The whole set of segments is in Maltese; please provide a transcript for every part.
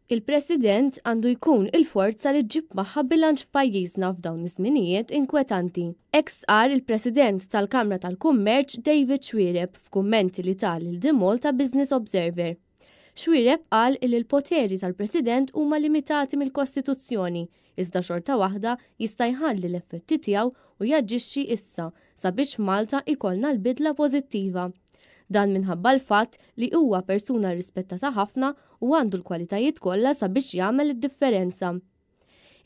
Il-President għandu jkun il-forza li ġib magħha bilanċ f'pajjiżna f'dawn iż-żminijiet inkwetanti. Hekk qal il-President tal-Kamra tal-Kummerċ David Xwiereb f'kummenti li tal il-The Malta Business Observer. Xwiereb qal li l-poteri tal-President huma limitati mill-Kostituzzjoni, iżda xorta waħda jista' jħalli l-effetti tiegħu u jaġixxi issa sabiex Malta ikollna l-bidla pożittiva. Dan minħabba l-fatt li huwa persuna rispettata ħafna u għandu l-kwalitajiet kollha sabiex jagħmel id-differenza.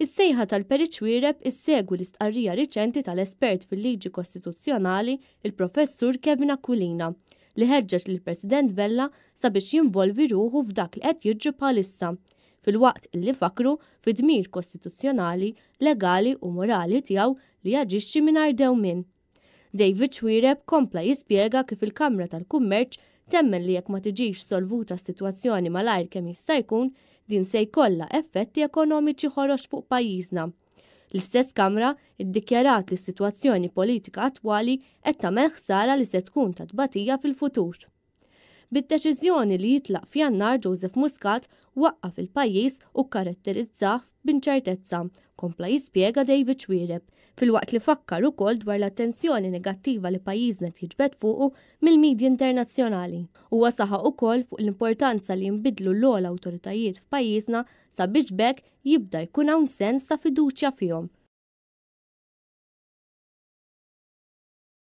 Is-sejħa tal-Peri Xwiereb issegwi l-istqarrija riċenti tal-espert fil-liġi kostituzzjonali il-Professur Kevin Aquilina li ħeġġeġ lill-President Vella sabiex jinvolvi ruħu f'dak li qed jiġri bħalissa, filwaqt illi fakru fid-dmir kostituzzjonali, legali u morali tiegħu li jaġixxi mingħajr dewmien. David Xwiereb kompla jispjega kif il-Kamra tal-Kummerċ temmen li jekk ma tiġix solvuta s-sitwazzjoni malajr kemm jista' jkun din se jkollha effetti ekonomiċi ħorox fuq pajjiżna. L-istess Kamra iddikjarat li s-sitwazzjoni politika attwali qed tagħmel ħsara li se tkun ta' tbatija fil-futur. Bid-deċiżjoni li jitlaq f'Jannar Joseph Muscat waqqaf il-pajjiż u karatterizzah b'inċertezza, kompla jispjega David Xwiereb, filwaqt li fakkar ukoll dwar l-attenzjoni negattiva li pajjiżna tiġbed fuqu mill-midja internazzjonali. Huwa saħaq ukoll fuq l-importanza li jinbidlu l-ogħla awtoritajiet f'pajjiżna sabiex bekk jibda jkun hawn sens ta' fiduċja fihom.